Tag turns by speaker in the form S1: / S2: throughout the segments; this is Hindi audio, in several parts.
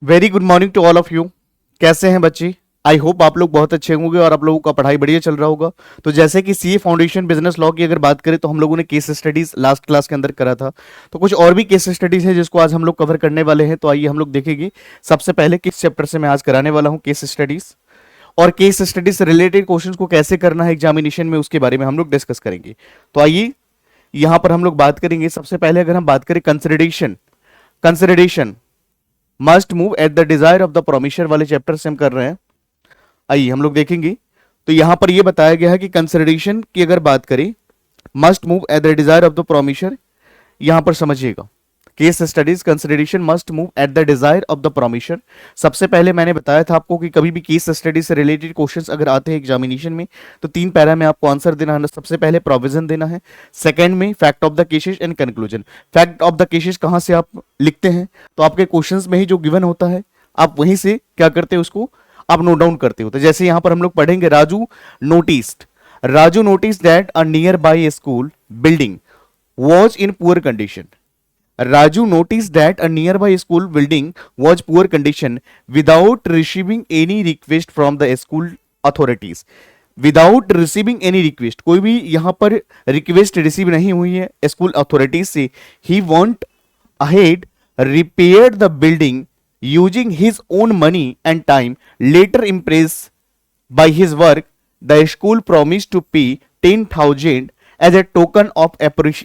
S1: Very good morning to all of you. कैसे हैं बच्चे? आई होप आप लोग बहुत अच्छे होंगे और आप लोगों का पढ़ाई बढ़िया चल रहा होगा। तो जैसे कि सीए फाउंडेशन बिजनेस लॉ की अगर बात करें तो हम लोगों ने केस स्टडीज लास्ट क्लास के अंदर करा था। तो कुछ और भी केस स्टडीज है जिसको आज हम लोग कवर करने वाले हैं। तो आइए हम लोग देखेंगे। सबसे पहले किस चैप्टर से मैं आज कराने वाला हूं केस स्टडीज, और केस स्टडीज से रिलेटेड क्वेश्चंस को कैसे करना है एग्जामिनेशन में, उसके बारे में हम लोग डिस्कस करेंगे। तो आइए यहां पर हम लोग बात करेंगे। सबसे पहले अगर हम बात करें consideration, consideration must move at the desire of the promisor वाले चैप्टर से हम कर रहे हैं। आइए हम लोग देखेंगे। तो यहां पर यह बताया गया है कि कंसिडरेशन की अगर बात करें, must move at the desire of the promisor. यहां पर समझिएगा, case studies consideration must move at the desire of the promisor. सबसे पहले मैंने बताया था आपको कि कभी भी केस स्टडीज से रिलेटेड क्वेश्चंस अगर आते हैं एग्जामिनेशन में तो 3 पैरा में आपको आंसर देना है। सबसे पहले प्रोविजन देना है, सेकंड में fact of the cases and conclusion. Fact of the cases कहां से आप लिखते हैं? तो आपके क्वेश्चंस में ही जो गिवन होता है आप वहीं से क्या करते हैं, उसको आप नोट डाउन करते हो। तो जैसे यहां पर हम लोग पढ़ेंगे, Raju notice that a near by school building was in poor condition. Raju noticed that a nearby school building was poor condition without receiving any request from the school authorities. Without receiving any request, कोई भी यहाँ पर रिक्वेस्ट रिसीव नहीं हुई है स्कूल अथॉरिटीज से। He went ahead, repaired the building using his own money and time. Later impressed by his work, the school promised to pay 10,000 as a token of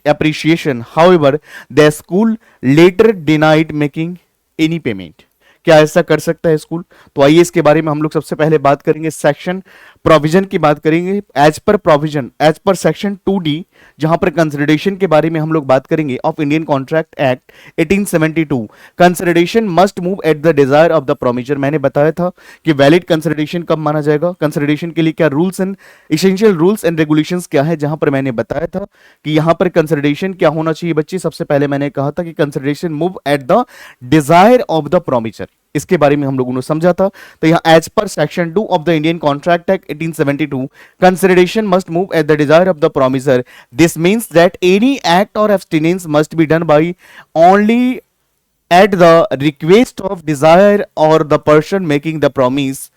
S1: appreciation. However, the school later denied making any payment. क्या ऐसा कर सकता है स्कूल? तो आइए इसके बारे में हम लोग सबसे पहले बात करेंगे। सेक्शन प्रोविजन की बात करेंगे। As per provision, as per section 2D, जहां पर कंसिडरेशन के बारे में हम लोग बात करेंगे of Indian contract act 1872। Consideration must move at the desire of the promisor. मैंने बताया था कि वैलिड कंसिडरेशन कब माना जाएगा, कंसिडरेशन के लिए क्या rules and essential rules and regulations क्या है, जहां पर मैंने बताया था कि यहां पर कंसिडरेशन क्या होना चाहिए बच्चे। सबसे पहले मैंने कहा था कि consideration move at the desire of the promisor, इसके बारे में हम लोगों ने समझा था। तो यहां as per section 2 of the Indian contract act 1872, consideration must move at the desire of the promisor. This means that any act or abstinence must be done by only at the request of desire or the person making the promise,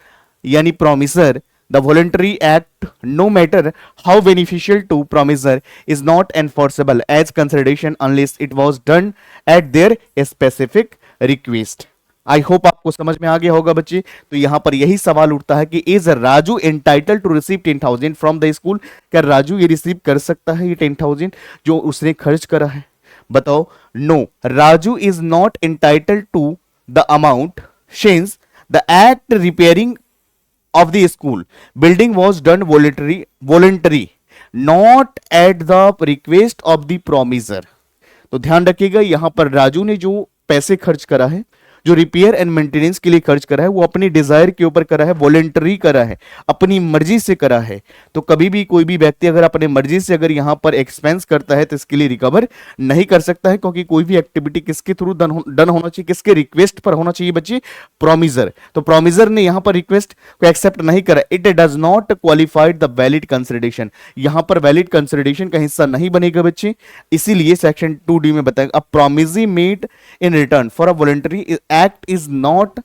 S1: यानी promisor. The voluntary act, no matter how beneficial to promisor, is not enforceable as consideration unless it was done at their specific request. I hope आपको समझ में आ गया होगा बच्चे। तो यहां पर यही सवाल उठता है कि is Raju entitle to receive 10,000 from the school. क्या राजू ये रिसीव कर सकता है ये 10,000 जो उसने खर्च करा है? बताओ। No, Raju is not entitle to the amount since the act repairing of the school building was done voluntary not at the request of the promiser। तो ध्यान रखिएगा, यहां पर राजू ने जो पैसे खर्च करा है, जो रिपेयर एंड मेंटेनेंस के लिए खर्च करा है, वो अपनी डिजायर के ऊपर करा है, वॉलेंटरी करा है, अपनी मर्जी से करा है। तो कभी भी कोई भी व्यक्ति अगर अपने मर्जी से अगर यहां पर एक्सपेंस करता है तो इसके लिए रिकवर नहीं कर सकता है, क्योंकि कोई भी एक्टिविटी किसके थ्रू डन होना चाहिए, किसके रिक्वेस्ट पर होना चाहिए बच्चे? प्रोमिजर। तो प्रोमिजर ने यहां पर रिक्वेस्ट को एक्सेप्ट नहीं करा, it does not qualified the valid consideration. यहां पर वैलिड कंसिडरेशन का हिस्सा नहीं बनेगा बच्चे। इसीलिए सेक्शन 2D में बताएगा, a promisee made in return for a voluntary act is not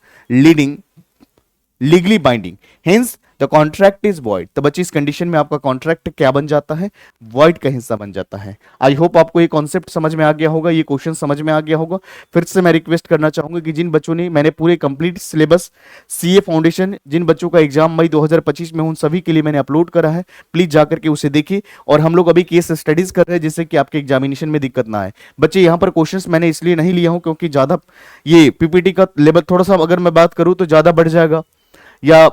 S1: legally binding, hence the contract is void। तो बच्चे इस कंडीशन में आपका कॉन्ट्रैक्ट क्या बन जाता है? void का हिस्सा बन जाता है। आई होप आपको ये कॉन्सेप्ट समझ में आ गया होगा, ये क्वेश्चन समझ में आ गया होगा। फिर से मैं रिक्वेस्ट करना चाहूंगा कि जिन बच्चों ने, मैंने पूरे कंप्लीट सिलेबस सीए फाउंडेशन, जिन बच्चों का एग्जाम मई 2025 में उन सभी के लिए मैंने अपलोड करा है, प्लीज जाकर के उसे देखिए। और हम लोग अभी केस स्टडीज कर रहे हैं जिससे कि आपके एग्जामिनेशन में दिक्कत ना आए बच्चे। यहाँ पर क्वेश्चंस मैंने इसलिए नहीं लिया हूं क्योंकि ज्यादा ये पीपीटी का लेवल थोड़ा सा अगर मैं बात करूं तो ज्यादा बढ़ जाएगा या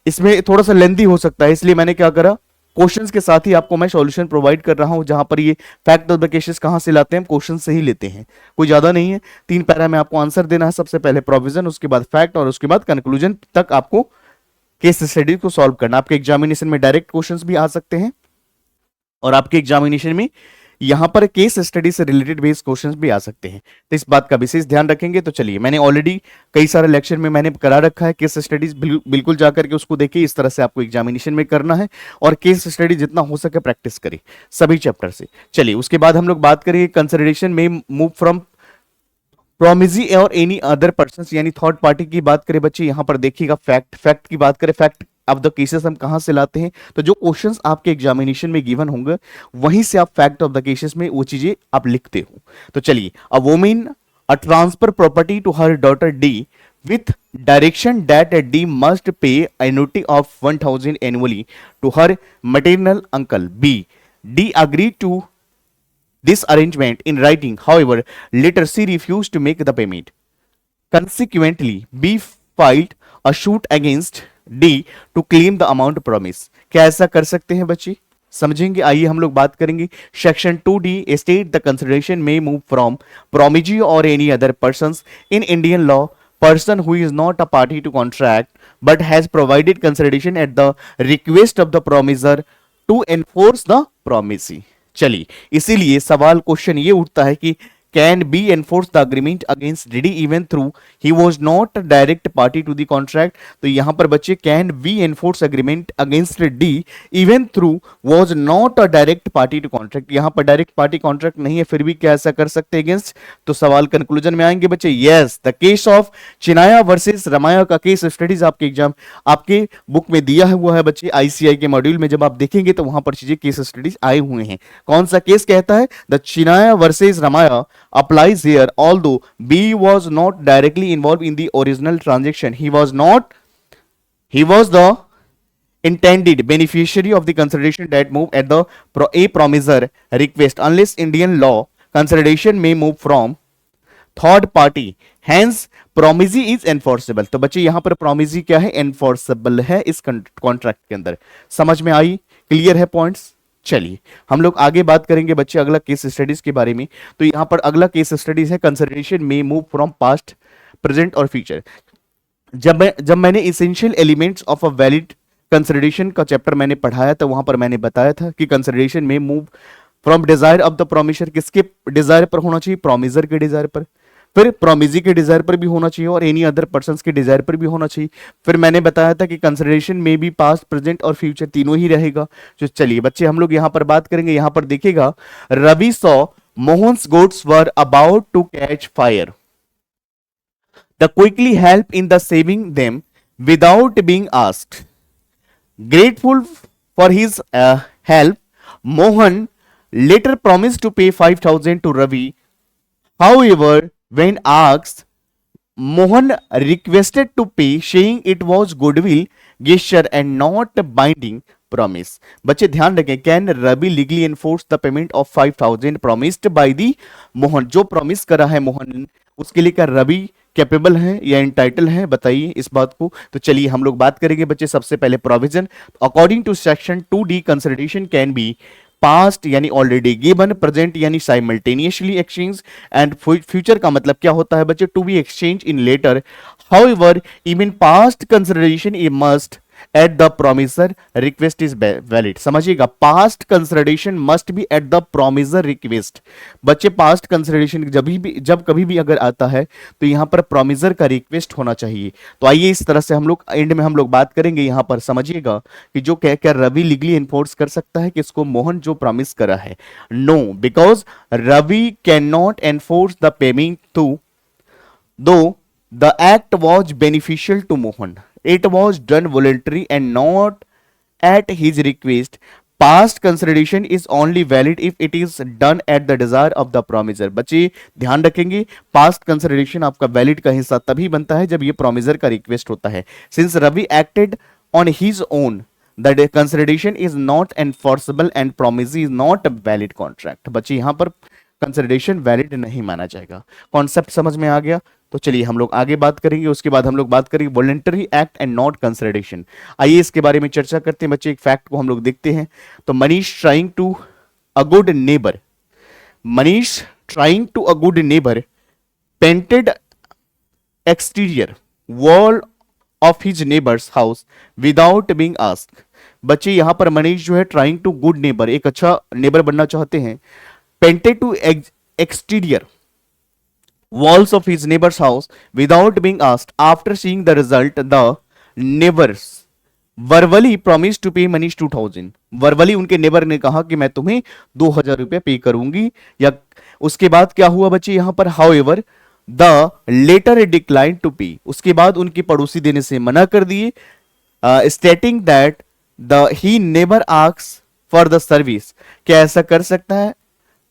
S1: इसमें थोड़ा सा लेंथी हो सकता है, इसलिए मैंने क्या करा, क्वेश्चंस के साथ ही आपको मैं सॉल्यूशन प्रोवाइड कर रहा हूं। जहां पर ये फैक्ट ऑफ द केसेस कहां से लाते हैं? हम क्वेश्चन से ही लेते हैं, कोई ज्यादा नहीं है। 3 पैरा में आपको आंसर देना है। सबसे पहले प्रोविजन, उसके बाद फैक्ट और उसके बाद कंक्लूजन तक आपको केस स्टडी को सॉल्व करना। आपके एग्जामिनेशन में डायरेक्ट क्वेश्चंस भी आ सकते हैं और आपके एग्जामिनेशन में यहां पर केस स्टडी से रिलेटेड बेस्ड क्वेश्चंस भी आ सकते हैं। तो इस बात का विशेष ध्यान रखेंगे। तो चलिए, मैंने ऑलरेडी कई सारे लेक्चर में मैंने करा रखा है केस स्टडीज, बिल्कुल जाकर के उसको देखिए। इस तरह से आपको एग्जामिनेशन में करना है और केस स्टडी जितना हो सके प्रैक्टिस करें सभी चैप्टर से। चलिए, उसके बाद हम लोग बात करेंगे कंसिडरेशन में मूव फ्रॉम प्रोमिजी और एनी अदर पर्सन यानी थर्ड पार्टी की बात करें बच्चे, यहां पर देखिएगा फैक्ट की बात करें, फैक्ट ऑफ द केसेस हम कहां से लाते हैं, तो जो क्वेश्चंस आपके एग्जामिनेशन में गिवन होंगे वहीं से आप फैक्ट ऑफ द केसेस में वो चीजें आप लिखते हो। तो चलिए, a women a transfer property to her daughter D with direction that D must pay annuity of 1000 annually to her maternal uncle B. D agreed to this arrangement in writing. However, later she refused to make the payment. Consequently, B filed a suit against D to claim the amount promised. क्या ऐसा कर सकते हैं बच्चे? समझेंगे, आइए हम लोग बात करेंगे। Section 2D state the consideration में मूव फ्रॉम प्रोमिजी और any other persons in Indian law person who is not a party to contract but has provided consideration at the request of the promiser to enforce the promise। चलिए, इसीलिए सवाल क्वेश्चन ये उठता है कि can B enforce the agreement against DD even through he was not a direct party to the contract। तो यहां पर बच्चे can B enforce agreement against D even through was not a direct party to contract। यहां पर डायरेक्ट पार्टी कॉन्ट्रैक्ट नहीं है, फिर भी क्या ऐसा कर सकते हैं अगेंस्ट? तो सवाल कंक्लूजन में आएंगे बच्चे, yes the case of Chinnaya versus Ramayya का केस स्टडीज आपके एग्जाम आपके बुक में दिया हुआ है बच्चे। आईसीआई के मॉड्यूल में जब आप देखेंगे तो वहां पर चीजें केस स्टडीज आए हुए हैं। कौन सा केस कहता है? The Chinnaya versus Ramayya applies here, although B was not directly involved in the original transaction, he was the intended beneficiary of the consideration that move at the a promiser request, unless Indian law consideration may move from third party, hence promisee is enforceable. तो बच्चे यहां पर प्रोमिजी क्या है? एनफोर्सेबल है इस कॉन्ट्रैक्ट के अंदर। समझ में आई? क्लियर है पॉइंट्स? चलिए हम लोग आगे बात करेंगे बच्चे अगला केस स्टडीज के बारे में। तो यहां पर अगला केस स्टडीज है कंसिडरेशन में मूव फ्रॉम पास्ट प्रेजेंट और फ्यूचर। जब मैंने essential elements of a valid consideration का चैप्टर मैंने पढ़ाया था, वहां पर मैंने बताया था कि कंसिडरेशन में move from Dzire of the promisor, किसके डिजायर पर होना चाहिए? प्रोमिसर के डिजायर पर। फिर प्रोमिजी के डिजायर पर भी होना चाहिए और एनी अदर पर्सन के डिजायर पर भी होना चाहिए। फिर मैंने बताया था कि कंसिडरेशन में भी पास्ट प्रेजेंट और फ्यूचर तीनों ही रहेगा। तो चलिए बच्चे हम लोग यहां पर बात करेंगे। यहां पर देखिएगा, Ravi saw Mohan's goats were about to catch fire, the quickly help in the saving them without being asked. Grateful for his help, Mohan later promised to pay 5000 to Ravi. However, when asked, Mohan requested to pay, saying it was goodwill gesture and not binding promise। बच्चे ध्यान रखें, can Ravi legally enforce the payment of 5000 promised by the Mohan? जो प्रॉमिस करा है मोहन, उसके लिए क्या रवि कैपेबल है या इंटाइटल है? बताइए इस बात को। तो चलिए हम लोग बात करेंगे बच्चे सबसे पहले provision. According to section 2D consideration can be past यानी ऑलरेडी गिवन, प्रेजेंट यानी साइमल्टेनियसली एक्सचेंज, एंड फ्यूचर का मतलब क्या होता है बच्चे? To be exchange in later. However even past consideration ई must at the promisor request is valid. समझिएगा, past consideration must be at the promisor request. बच्चे पास्ट कंसिडरेशन जब कभी भी अगर आता है तो यहां पर प्रोमिसर का रिक्वेस्ट होना चाहिए। तो आइए इस तरह से हम लोग एंड में हम लोग बात करेंगे। यहां पर समझिएगा कि जो क्या रवि लीगली एनफोर्स कर सकता है कि इसको मोहन जो प्रॉमिस करा है? No, because Ravi can not enforce the payment to do the act was beneficial to Mohan, it was done voluntary and not at his request। past consideration is only valid if it is done at the desire of the promiser। बच्चे ध्यान रखेंगे, past consideration आपका valid का हिस्सा तभी बनता है जब ये promiser का request होता है। since Ravi acted on his own, the consideration is not enforceable and promise is not a valid contract। बच्चे यहां पर कंसिडरेशन वैलिड नहीं माना जाएगा। कॉन्सेप्ट समझ में आ गया? तो चलिए हम लोग आगे बात करेंगे। उसके बाद हम लोग बात करेंगे voluntary act and not consideration. आइए इसके बारे में चर्चा करते हैं बच्चे। एक फैक्ट को हम लोग देखते हैं। तो Manish trying to a good neighbour, Manish trying to a good neighbour painted exterior wall of his neighbour's house without being asked. बच्चे यहां पर मनीष जो है ट्राइंग टू गुड नेबर, एक अच्छा नेबर बनना चाहते हैं। Painted to exterior walls of his neighbor's house without being asked। After seeing the result, the neighbors verbally promised to pay Manish 2000। Verbally उनके नेबर ने कहा कि मैं तुम्हें 2000 रुपए पे करूंगी। या उसके बाद क्या हुआ बच्चे यहां पर? However, the latter decline to pay, उसके बाद उनके पड़ोसी देने से मना कर दिए, stating that the he neighbour asks for the service. क्या ऐसा कर सकता है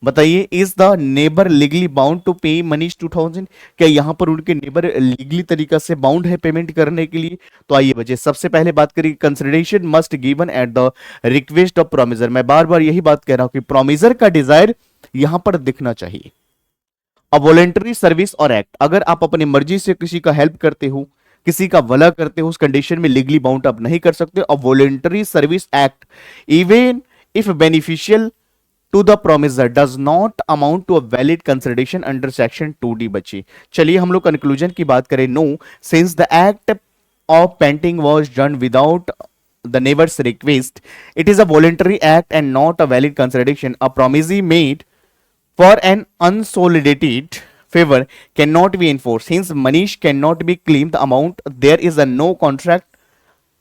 S1: बताइए? Is the neighbour legally bound to pay Manish 2000? क्या यहां पर उनके नेबर लीगली तरीका से बाउंड है पेमेंट करने के लिए? तो आइए बच्चे सबसे पहले बात करिए, consideration must given at the request of promisor. मैं बार बार यही बात कह रहा हूं कि प्रोमिसर का डिजायर यहां पर दिखना चाहिए। अ वॉलेंटरी सर्विस और एक्ट, अगर आप अपनी मर्जी से किसी का हेल्प करते हो, किसी का भला करते हो, उस कंडीशन में लीगली बाउंड आप नहीं कर सकते। A voluntary service act even if beneficial to the promisor does not amount to a valid consideration under section 2D। बच्चे चलिए हम लोग कंक्लूजन की बात करें। No, since the act of painting was done without the neighbor's request, it is a voluntary act and not a valid consideration. A promise made for an unsolidated favor cannot be enforced. Hence, Manish cannot be claimed the amount. There is a no contract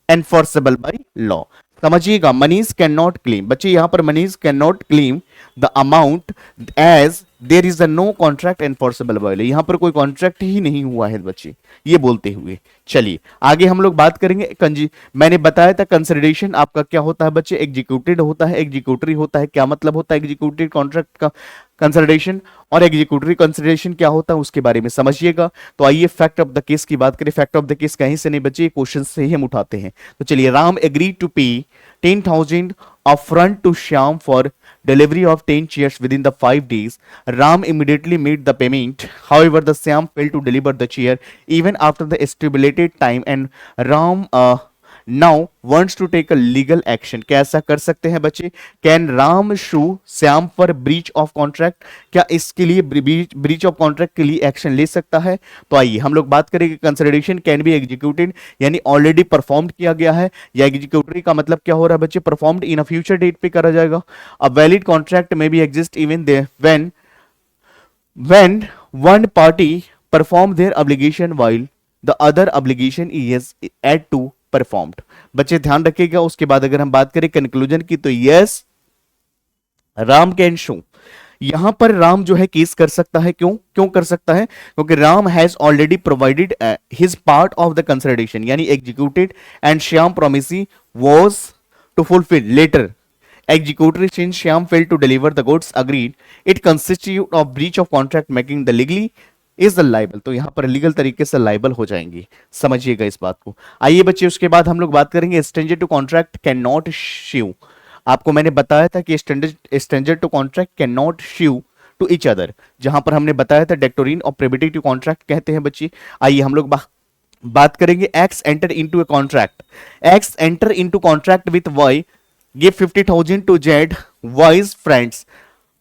S1: enforceable by law. समझिएगा, मनीष कैन नॉट क्लेम, बच्चे यहां पर Manish can not claim the amount as there is a no contract enforceable by law. यहां पर कोई कॉन्ट्रैक्ट ही नहीं हुआ है बच्चे, ये बोलते हुए चलिए आगे हम लोग बात करेंगे। मैंने बताया था कंसिडरेशन आपका क्या होता है बच्चे, एग्जीक्यूटेड होता है, एग्जीक्यूटरी होता है। क्या मतलब होता है एग्जीक्यूटेड कॉन्ट्रैक्ट का कंसिडरेशन और एग्जीक्यूटरी कंसिडरेशन क्या होता है उसके बारे में समझिएगा। तो आइए फैक्ट ऑफ द केस की बात करें। फैक्ट ऑफ द केस कहीं से नहीं बच्चे, क्वेश्चन से ही हम उठाते हैं। तो चलिए, राम एग्री टू पे 10,000 upfront to Shyam for delivery of 10 chairs within the 5 days. Ram immediately made the payment. However, the Shyam failed to deliver the chair even after the stipulated time, and Ram now wants to take a legal action. क्या ऐसा कर सकते हैं बच्चे? Can Ram shoe Shyam for breach of contract, क्या इसके लिए ब्रीच ऑफ कॉन्ट्रैक्ट के लिए एक्शन ले सकता है? तो आइए हम लोग बात करेंगे कंसिडरेशन कैन बी एग्जीक्यूटेड, यानी ऑलरेडी परफॉर्म्ड किया गया है, या एग्जीक्यूटरी का मतलब क्या हो रहा है बच्चे, performed in a future date पे करा जाएगा। अ वैलिड कॉन्ट्रैक्ट में भी exist even there when one party perform their obligation while the other obligation is yet to performed। बच्चे ध्यान रखिएगा। उसके बाद अगर हम बात करें कंक्लूजन की, तो यस राम कैन शो, यहां पर राम जो है केस कर सकता है। क्यों कर सकता है? क्योंकि Ram has already provided his part of the consideration, यानी executed, and Shyam promisee was to fulfil later executory since Shyam failed to deliver the goods agreed, it constitute of breach of contract making the legally is the liable। तो यहां पर लीगल तरीके से लाइबल हो जाएंगी, समझिएगा इस बात को। आइए बच्चे उसके बाद हम लोग बात करेंगे stranger to contract can not sue. आपको मैंने बताया था कि stranger to contract can not sue to each other, जहां पर हमने बताया था डेक्टोरिन और प्रिबिटी टू कॉन्ट्रैक्ट कहते हैं बच्चे। आइए हम लोग बात करेंगे x enter into a contract. X enter into contract with y give 50,000 to Z, Y's friends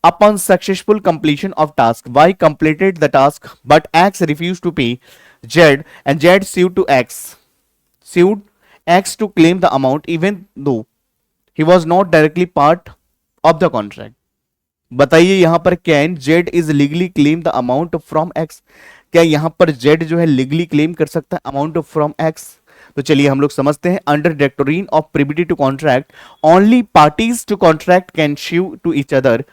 S1: upon successful completion of task. Y completed the task but X refused to pay Z, and Z sued X to claim the amount even though he was not directly part of the contract। बताइए यहां पर can Z is legally claim the amount from X? क्या यहां पर Z जो है लीगली क्लेम कर सकता है अमाउंट फ्रॉम X? तो चलिए हम लोग समझते हैं। Under doctrine of privity to contract only parties to contract can sue to each other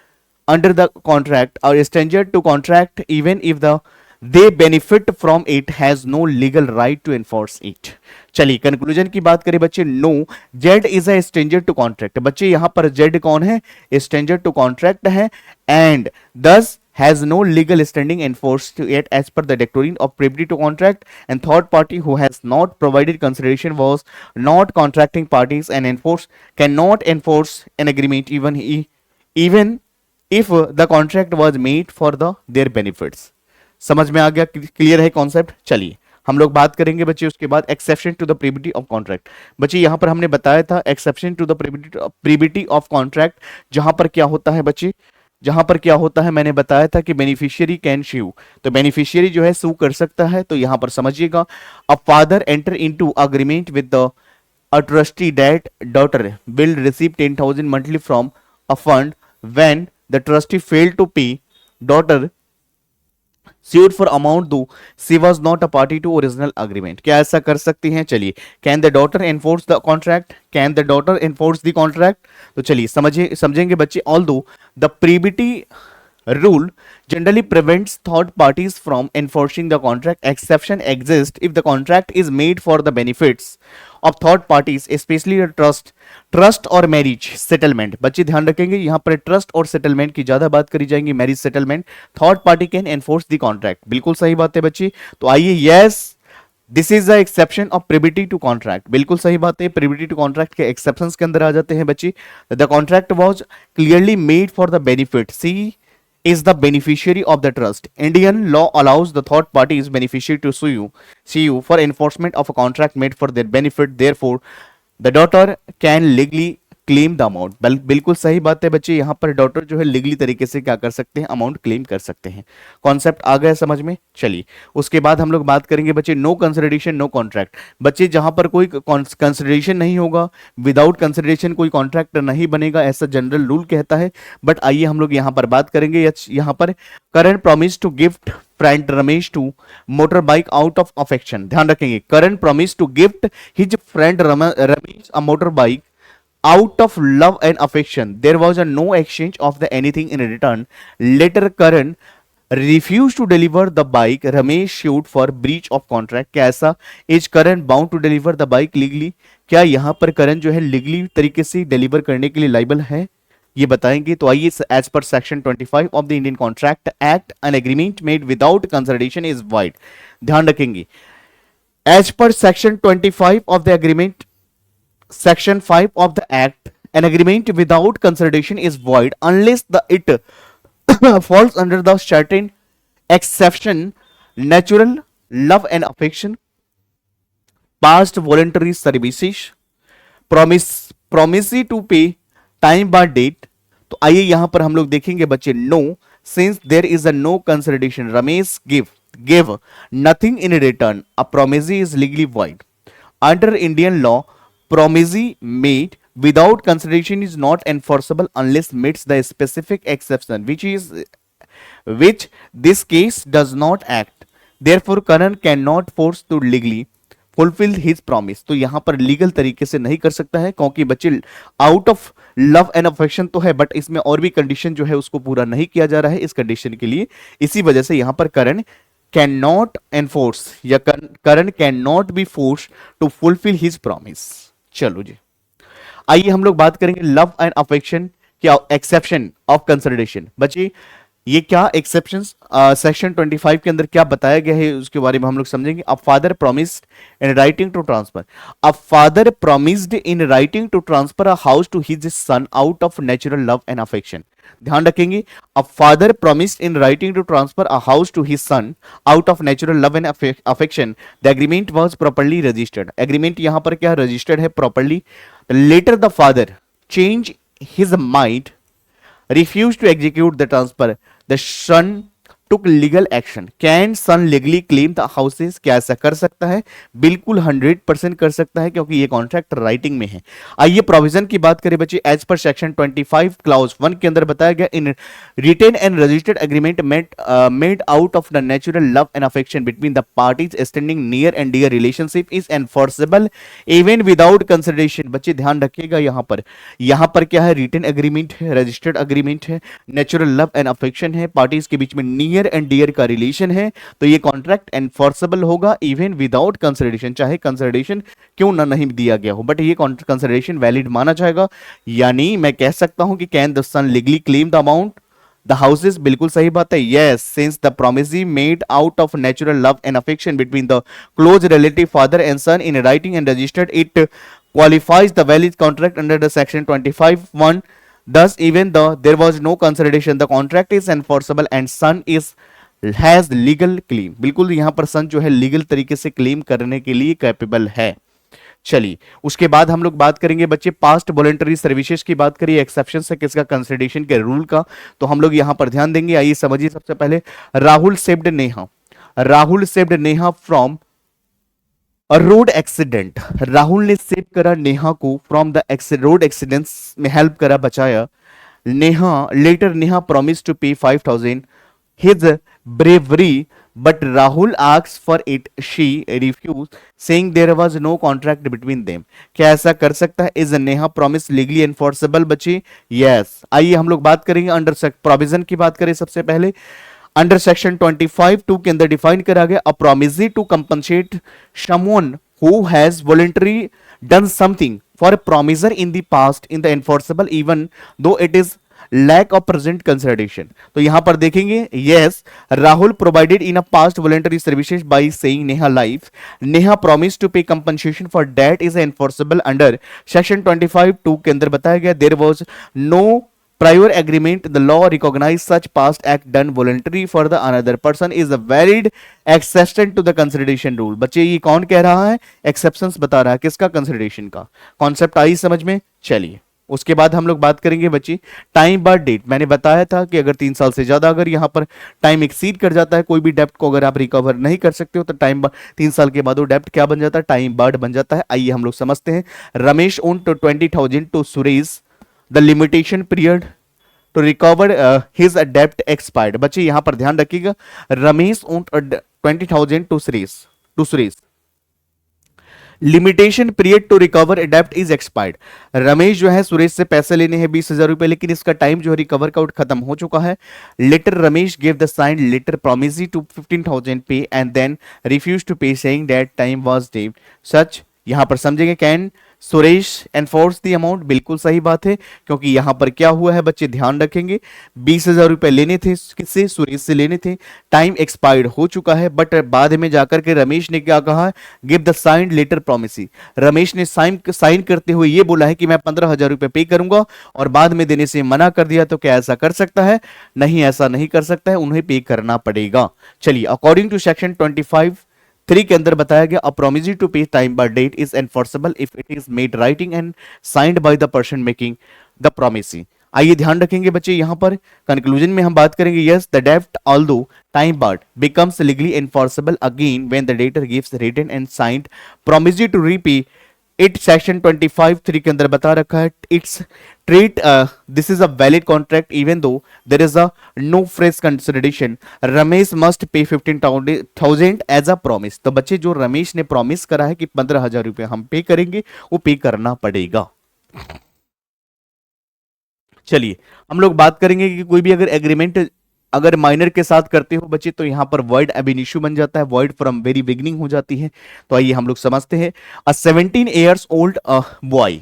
S1: under the contract or stranger to contract even if the they benefit from it has no legal right to enforce it. चलिए कंक्लूजन की बात करें बच्चे। No, Z is a stranger to contract. बच्चे यहां पर जेड कौन है? स्ट्रेंजर टू कॉन्ट्रैक्ट है, and this has no legal standing enforced yet as per the doctrine of privity to contract, and third party who has not provided consideration was not contracting parties and cannot enforce an agreement even if the contract was made for their benefits। समझ में आ गया? क्लियर है कॉन्सेप्ट? चलिए हम लोग बात करेंगे बच्चे उसके बाद exception to the privity of contract. बच्चे यहां पर हमने बताया था exception to the privity of contract, जहां पर क्या होता है बच्चे, जहां पर क्या होता है मैंने बताया था कि बेनिफिशियरी कैन शीव, तो बेनिफिशियरी जो है सू कर सकता है। तो यहां पर समझिएगा, a father enter into agreement with the a trustee that daughter will receive 10,000 monthly from a fund when the trustee fail to pay daughter sued for amount though she was not a party to original agreement। क्या ऐसा कर सकती हैं? चलिए, can the daughter enforce the contract? Can the daughter enforce the contract? तो चलिए समझेंगे बच्चे। although the privity rule generally prevents third parties from enforcing the contract. Exception exists if the contract is made for the benefits of third parties, especially a trust और मैरिज सेटलमेंट। बच्चे ध्यान रखेंगे यहाँ पर ट्रस्ट और सेटलमेंट की ज्यादा बात करी जाएगी, marriage settlement third party can enforce the contract. बिल्कुल सही बात है बच्चे। तो आइए, yes this is the exception of privity to contract. बिल्कुल सही बात है, प्रिविटी टू कॉन्ट्रैक्ट के एक्सेप्शंस के अंदर आ जाते हैं बच्चे। The contract was clearly made for the benefit, she is the beneficiary of the trust. Indian law allows the third party's beneficiary to sue for enforcement of a contract made for their benefit. Therefore, the daughter can legally claim the amount. बिल्कुल सही बात है बच्चे, यहाँ पर डॉटर जो है लीगली तरीके से क्या कर सकते हैं, अमाउंट क्लेम कर सकते हैं। कॉन्सेप्ट आ गया समझ में। चलिए उसके बाद हम लोग बात करेंगे बच्चे नो कंसिडरेशन नो कॉन्ट्रैक्ट। बच्चे जहां पर कोई कंसिडरेशन नहीं होगा, विदाउट कंसिडरेशन कोई कॉन्ट्रैक्ट नहीं बनेगा, ऐसा जनरल रूल कहता है। बट आइए हम लोग यहाँ पर बात करेंगे, यहाँ पर Karan promise to gift friend Ramesh to motor bike out of affection. ध्यान रखेंगे, Karan promise to gift his friend Ramesh a motor bike out of love and affection. There was a no exchange of the anything in return. Later Karan refused to deliver the bike. Ramesh sued for breach of contract. क्या ऐसा is Karan bound to deliver the bike legally? क्या यहाँ पर करण जो है लीगली तरीके से डिलीवर करने के लिए लाइबल है, ये बताएंगे। तो आइए, as per section 25 of the Indian contract act an agreement made without consideration is void. ध्यान रखेंगे, as per section 25 of the agreement Section 5 of the Act, an agreement without consideration is void unless it falls under the certain exception: natural love and affection, past voluntary services, promise to pay time by date। तो आइए यहां पर हम लोग देखेंगे बच्चे, no since there is a no consideration, Ramesh give nothing in return, a promise is legally void. Under Indian law, promise made without consideration is not enforceable unless meets the specific exception, which this case does not act. Therefore, Karan cannot force to legally fulfill his promise. तो यहां पर लीगल तरीके से नहीं कर सकता है, क्योंकि बच्चे out of love and affection तो है, बट इसमें और भी कंडीशन जो है उसको पूरा नहीं किया जा रहा है इस कंडीशन के लिए। इसी वजह से यहां पर करण कैन नॉट एनफोर्स या Karan can not be force to fulfil his promise. चलो जी, आइए हम लोग बात करेंगे लव एंड अफेक्शन क्या एक्सेप्शन ऑफ कंसिडरेशन। बच्चे ये क्या एक्सेप्शन सेक्शन 25 के अंदर क्या बताया गया है उसके बारे में हम लोग समझेंगे। A father promised in writing to transfer, a father promised in writing to transfer a house to his son out of natural love and affection. ध्यान रखेंगे, a father promised in writing to transfer a house to his son out of natural love and affection. The agreement was properly registered. Agreement यहां पर क्या रजिस्टर्ड है, properly. Later the father change his mind, refused to execute the transfer, the son took legal action. Can son legally claim the houses? क्या ऐसा कर सकता है? बिल्कुल 100% कर सकता है, क्योंकि ये कॉन्ट्रैक्ट राइटिंग में है। आइए प्रोविजन की बात करें बच्चे, एज पर सेक्शन 25 क्लाउज 1 के अंदर बताया गया, in written and registered agreement made out of the natural love and affection between the parties extending near and dear relationship is enforceable even without consideration. बच्चे ध्यान रखिएगा, यहाँ पर क्या है, रिटेन एग्रीमेंट है, रजिस्टर्ड एग्रीमेंट है, नेचुरल लव एंड अफेक्शन है, पार्टीज के बीच में नियर एंड डियर का रिलेशन है, तो ये कॉन्ट्रैक्ट एनफोर्सेबल होगा इवन विदाउट कंसिडरेशन, चाहे कंसिडरेशन क्यों ना नहीं दिया गया हो, बट ये कंसिडरेशन वैलिड माना जाएगा। यानी मैं कह सकता हूं कि can the son legally claim the amount the houses. बिल्कुल सही बात है, yes since the promise made out of natural love and affection between the close relative father and son in writing and registered, it qualifies the valid contract under the section 25(1). Thus, even though there was no consideration, the contract is enforceable and son has legal claim. बिल्कुल यहाँ पर सन जो है लीगल तरीके से क्लेम करने के लिए कैपेबल है। चलिए उसके बाद हम लोग बात करेंगे बच्चे पास्ट वॉलंटरी सर्विसेज की बात करिए, एक्सेप्शन से किसका, कंसिडरेशन के रूल का। तो हम लोग यहाँ पर ध्यान देंगे, आइए समझिए। सबसे पहले Rahul saved Neha from road accident. Rahul ने सेव करा नेहा को फ्रॉम द रोड एक्सीडेंट्स में हेल्प करा, बचाया। नेहा प्रॉमिस टू पे 5,000। His bravery but Rahul asks for it. She refused, saying there was no contract between them. क्या ऐसा कर सकता है? Is Neha promise legally enforceable बच्चे? Yes. आइए हम लोग बात करेंगे अंडर प्रोविजन की बात करें सबसे पहले. अंडर सेक्शन 25(2) के अंदर डिफाइन करा गया अ promisee to compensate someone who has voluntarily done something for a promiser in the past in the enforceable even though it is lack of present consideration. तो यहां पर देखेंगे yes Rahul provided in a past voluntary services by saying Neha life. Neha promise to pay compensation for that is enforceable under section 25(2) के अंदर बताया गया there was no prior agreement. The law recognize such past act done voluntary for the another person is a valid exception to the consideration rule. बच्चे ये कौन कह रहा है? एक्सेप्शंस बता रहा है किसका? कंसिडरेशन का. कॉन्सेप्ट आई समझ में? चलिए उसके बाद हम लोग बात करेंगे बच्ची टाइम बाय डेट. मैंने बताया था कि अगर 3 साल से ज्यादा अगर यहां पर टाइम एक्सीड कर जाता है कोई भी डेप्ट को अगर आप रिकवर नहीं कर सकते हो तो 3 साल के बाद वो डेप्ट क्या बन जाता है? टाइम बार्ड बन जाता है. आइए हम लोग समझते हैं. Ramesh own to 20,000 to Suresh. The limitation period to recover his डेप्ट एक्सपायर्ड. बच्चे यहां पर ध्यान रखिएगा. Ramesh own 20,000 to Suresh. Limitation period to recover डेप्ट इज एक्सपायर्ड. रमेश जो है सुरेश से पैसे लेने हैं 20,000 रुपए लेकिन इसका टाइम जो है रिकवर का खत्म हो चुका है. Letter Ramesh give the signed letter promising to 15,000 pay and then refuse to pay saying that time was due. सच यहां पर समझेंगे can Suresh enforce the amount. बिल्कुल सही बात है क्योंकि यहां पर क्या हुआ है बच्चे ध्यान रखेंगे 20,000 रुपए लेने थे किससे? सुरेश से लेने थे. टाइम एक्सपायर्ड हो चुका है बट बाद में जाकर के रमेश ने क्या कहा? Give the signed letter promisee. Ramesh ने साइन करते हुए ये बोला है कि मैं 15,000 रुपए पे करूंगा और बाद में देने से मना कर दिया. तो क्या ऐसा कर सकता है? नहीं, ऐसा नहीं कर सकता है. उन्हें पे करना पड़ेगा. चलिए अकॉर्डिंग टू सेक्शन 25(3) के अंदर बताया गया a promise to pay time बाय debt is enforceable if it is made writing and signed by the person making the promise. आइए ध्यान रखेंगे बच्चे यहां पर कंक्लूजन में हम बात करेंगे यस द डेप्ट although time barred becomes legally enforceable again when the debtor gives written and signed promise to repay it. Section 25(3) के अंदर बता रखा है it's treat this is a valid contract even though there is a no fresh consideration. Ramesh must pay 15,000 as a promise. तो बच्चे जो रमेश ने प्रॉमिस करा है कि 15,000 रुपए हम पे करेंगे वो पे करना पड़ेगा. चलिए हम लोग बात करेंगे कि कोई भी अगर एग्रीमेंट अगर माइनर के साथ करते हो बच्चे तो यहां पर वॉइड अब इनिशियो बन जाता है. वॉइड फ्रॉम वेरी बिगिनिंग हो जाती है. तो आइए हम लोग समझते हैं. अ 17 ईयर्स ओल्ड बॉय.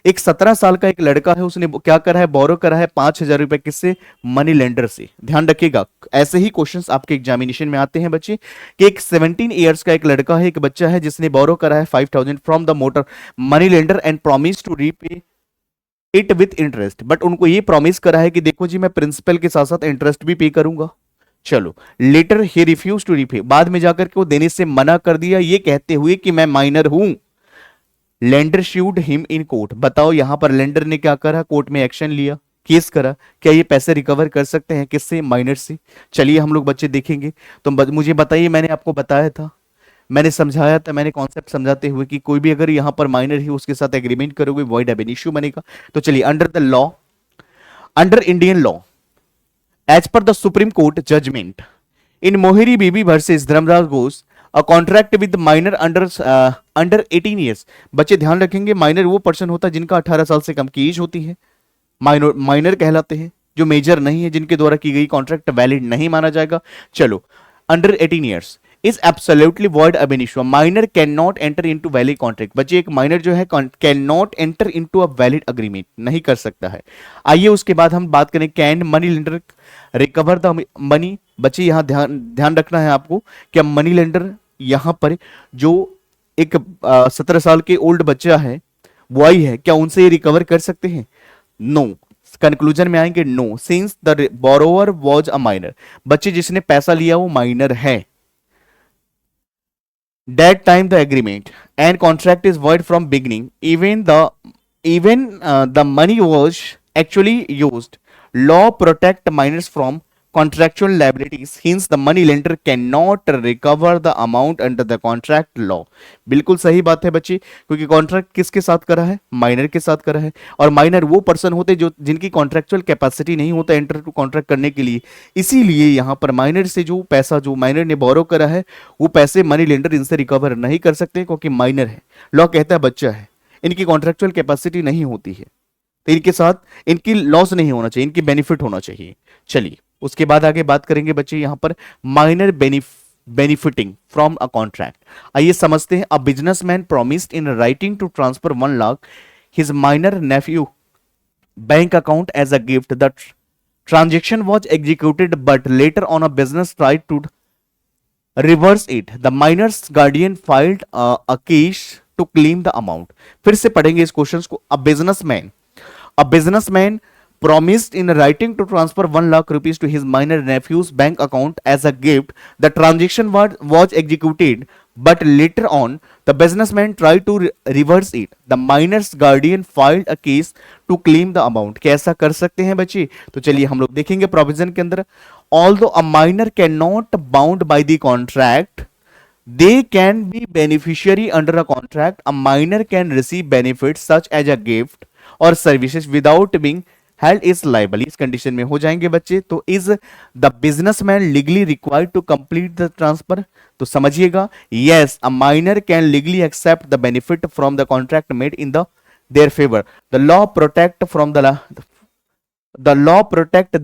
S1: एक 17 साल का एक लड़का है उसने क्या करा है? बोरो करा है 5,000 रुपए किससे? मनी लेंडर से. ध्यान रखिएगा ऐसे ही क्वेश्चंस आपके एग्जामिनेशन में आते हैं बच्चे कि एक 17 ईयर्स का एक लड़का है एक बच्चा है जिसने बोरो करा है 5,000 from the motor money lender and promise to repay it with interest. But उनको ये प्रॉमिस करा है कि देखो जी मैं प्रिंसिपल के साथ साथ इंटरेस्ट भी पे करूंगा. चलो later he refuse to repay. बाद में जाकर के वो देने से मना कर दिया ये कहते हुए कि मैं माइनर हूं. Lender should him in court. बताओ यहां पर लेंडर ने क्या करा? कोर्ट में एक्शन लिया, केस करा. क्या ये पैसे रिकवर कर सकते हैं किससे? माइनर से. चलिए हम लोग बच्चे देखेंगे. तो मुझे बताइए मैंने आपको बताया था मैंने समझाया था मैंने कॉन्सेप्ट समझाते हुए कि कोई भी अगर यहां पर माइनर ही उसके साथ एग्रीमेंट करोगे वॉइड अब इनिशियो बनेगा. तो चलिए under the law under Indian law as per the Supreme Court judgment in Mohiri Bibi versus Dharmraj Ghosh a contract with minor under 18 years. बच्चे ध्यान रखेंगे माइनर वो पर्सन होता है जिनका 18 साल से कम की एज होती है. माइनर कहलाते हैं. जो मेजर नहीं है जिनके द्वारा की गई कॉन्ट्रैक्ट वैलिड नहीं माना जाएगा. चलो under 18 years is absolutely void ab initio. Minor cannot enter into valid contract. बच्चे एक माइनर जो है cannot enter into a valid agreement नहीं कर सकता है. आइए उसके बाद हम बात करें can money lender recover the money. बच्चे यहां ध्यान रखना है आपको क्या मनी लेंडर यहां पर जो एक 17 साल के ओल्ड बच्चा है बॉय है क्या उनसे ये रिकवर कर सकते हैं? नो. कंक्लूजन में आएंगे no since the borrower was a minor. बच्चे जिसने पैसा लिया वो माइनर है. That time the agreement and contract is void from beginning. Even the money was actually used. Law protect minors from contractual liabilities, hence the money lender cannot recover the amount under the contract law। बिल्कुल सही बात है बच्चे, क्योंकि कॉन्ट्रैक्ट किसके साथ करा है, माइनर के साथ करा है, और माइनर वो पर्सन होते जो जिनकी कॉन्ट्रेक्चुअल कैपेसिटी नहीं होता एंटर टू कॉन्ट्रैक्ट करने के लिए। इसीलिए यहाँ पर माइनर से जो पैसा जो माइनर ने बोरो करा है वो पैसे मनी लेंडर इनसे रिकवर नहीं कर सकते, क्योंकि माइनर है, लॉ कहता है बच्चा है, इनकी कॉन्ट्रेक्चुअल कैपेसिटी नहीं होती है, तो इनके साथ इनकी लॉस नहीं होना चाहिए, इनकी बेनिफिट होना चाहिए। चलिए उसके बाद आगे बात करेंगे बच्चे यहाँ पर minor benefiting from a contract. आइए समझते हैं। A businessman promised in writing to transfer 1 lakh his minor nephew bank account as a gift. The transaction was executed but later on a business tried to reverse it. The minor's guardian filed a case to claim the amount। फिर से पढ़ेंगे इस क्वेश्चन को। A businessman promised in writing to transfer 1 lakh rupees to his minor nephew's bank account as a gift. The transaction was executed, but later on the businessman tried to reverse it. The minor's guardian filed a case to claim the amount। कैसा कर सकते हैं बच्चे? तो चलिए हम लोग देखेंगे प्रोविजन के अंदर। Although a minor cannot bound by the contract, they can be beneficiary under a contract. A minor can receive benefits such as a gift or services without being held is liable। इस कंडीशन में हो जाएंगे बच्चे। तो is the businessman legally required to complete the transfer? तो समझिएगा, yes, a minor can legally accept the benefit from the contract made in the their favour. The law protect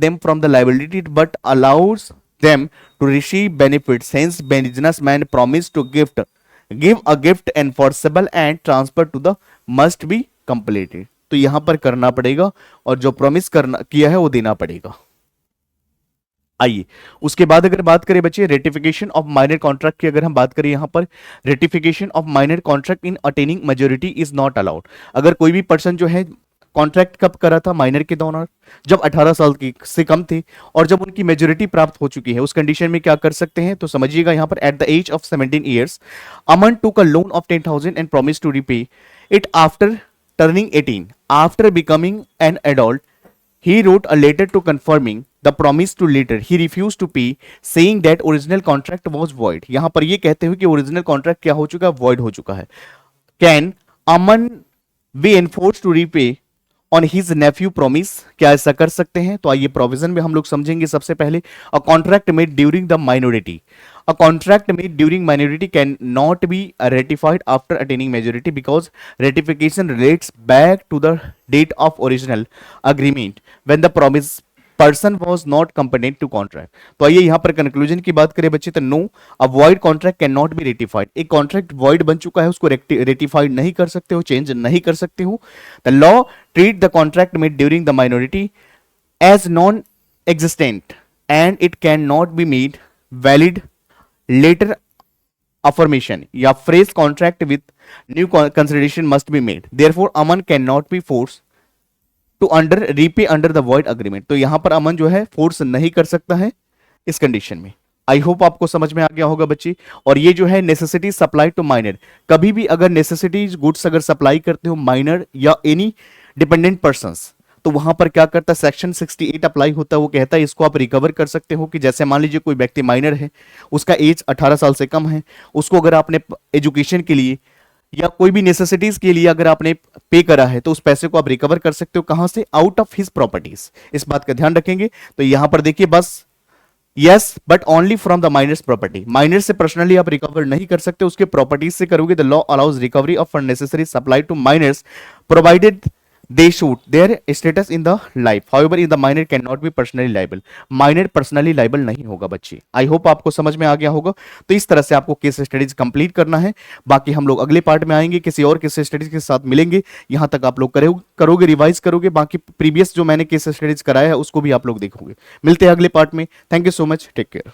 S1: them from the liability but allows them to receive benefits। Hence businessman promise to give a gift enforceable and transfer to the must be completed। तो यहां पर करना पड़ेगा और जो प्रॉमिस करना किया है वो देना पड़ेगा। आइए उसके बाद अगर बात करें बच्चे रेटिफिकेशन ऑफ माइनर कॉन्ट्रैक्ट की, अगर हम बात करें यहां पर ratification of minor contract in attaining majority is not allowed. अगर कोई भी पर्सन जो है कॉन्ट्रैक्ट कब करा था माइनर के दौरान, जब 18 साल की से कम थे और जब उनकी मेजोरिटी प्राप्त हो चुकी है, उस कंडीशन में क्या कर सकते हैं? तो समझिएगा यहां पर at the age of 17 years Aman took a loan of 10,000 and promise to repay it after turning 18। After becoming an adult, he wrote a letter to confirming the promise to later he refused to pay, saying that original contract was void। यहां पर ये कहते हुए कि ओरिजिनल कॉन्ट्रैक्ट क्या हो चुका है? void हो चुका है। Can Aman be enforced to repay on his nephew promise? क्या ऐसा कर सकते हैं? तो आइए प्रोविजन में हम लोग समझेंगे। सबसे पहले a contract made during the minority। A contract made during minority cannot be ratified after attaining majority because ratification relates back to the date of original agreement when the promise person was not competent to contract। तो आइए यहां पर कंक्लूजन की बात करें बच्चे, तो no, a void contract can not be ratified. एक कॉन्ट्रैक्ट वॉइड बन चुका है, उसको रेटिफाइड नहीं कर सकते हो, चेंज नहीं कर सकते हो। The law treat the contract made during the minority as non existent and it can not be made valid later affirmation या phrase contract with new consideration must be made। therefore Aman cannot be forced to repay under the void agreement। तो यहां पर अमन जो है फोर्स नहीं कर सकता है इस कंडीशन में। आई होप आपको समझ में आ गया होगा बच्ची। और ये जो है नेसेसिटी सप्लाई टू माइनर, कभी भी अगर नेसेसिटीज गुड्स अगर सप्लाई करते हो माइनर या एनी डिपेंडेंट पर्संस, तो वहां पर क्या करता है? सेक्शन 68 अप्लाई होता है। वो कहता है इसको आप रिकवर कर सकते हो कि जैसे मान लीजिए कोई व्यक्ति माइनर है, उसका एज 18 साल से कम है, उसको अगर आपने एजुकेशन के लिए या कोई भी नेसेसिटीज के लिए अगर आपने पे करा है तो उस पैसे को आप रिकवर कर सकते हो। कहां से? Out of his properties. इस बात का ध्यान रखेंगे। तो यहां पर देखिए बस yes but only from the minor's property. Minor से पर्सनली आप रिकवर नहीं कर सकते, उसके प्रॉपर्टीज से करोगे। The law allows recovery of unnecessary supply to minors provided they shoot their status in the life, however in the minor cannot be personally liable। minor personally liable नहीं होगा बच्चे। आई होप आपको समझ में आ गया होगा। तो इस तरह से आपको केस स्टडीज कंप्लीट करना है। बाकी हम लोग अगले पार्ट में आएंगे, किसी और केस स्टडीज के साथ मिलेंगे। यहां तक आप लोग करोगे रिवाइज करोगे, बाकी प्रीवियस जो मैंने केस स्टडीज कराया है उसको भी आप लोग देखोगे। मिलते हैं अगले पार्ट में। Thank you so much, take care.